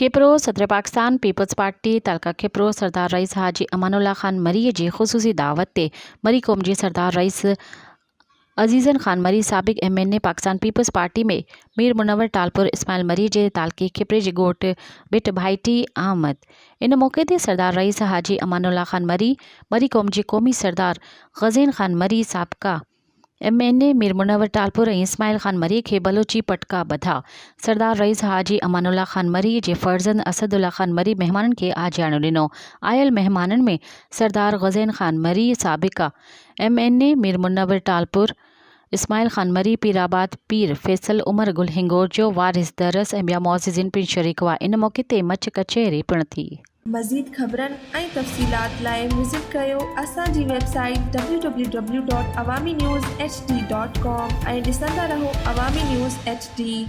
खिपरो सदर Pakistan peoples party तलका खिपरो सरदार rice हाजी अमानुल्लाह खान मरी जी ख़ुसूसी दावत ते मरी कौम जी सरदार रईस अजीज़न खान मरी साबिक MNA पाकिस्तान पीपल्स पार्टी में मीर मुनव्वर टालपुर इस्माइल मरी जे तालकी खिपरे जी गोट बिट भाईटी अहमद। इन मौके ते सरदार रईस हाजी अमानुल्लाह खान मरी कौम जी क़ौमी सरदार ग़ज़ीन खान मरी साबिक़ा MNA मीर मुनव्वर टालपुर ऐं इस्माइल खान मरी खे बलोची पटका बधा। सरदार रईस हाजी अमानुल्लाह खान मरी जे फर्ज़ंद असदुल्ला खान मरी मेहमानन खे आजियाणो ॾिनो। आयल मेहमानन में सरदार ग़ज़ीन खान मरी साबिक़ा MNA मीर मुनव्वर टालपुर इस्माइल खान मरी पीराबाद पीर फैसल उमर गुल हिंगोर जो वारिस दरस ऐं ॿिया मुअज़्ज़िज़ीन पिण शरीक हुआ। इन मौके ते मच कचहरी पिण थी। मज़ीद ख़बरनि ऐं तफ़सीलात लाइ विज़िट कयो असांजी वेबसाइट www.awamiNewsHD.com ऐं ॾिसंदा रहो अवामी न्यूज़ HD।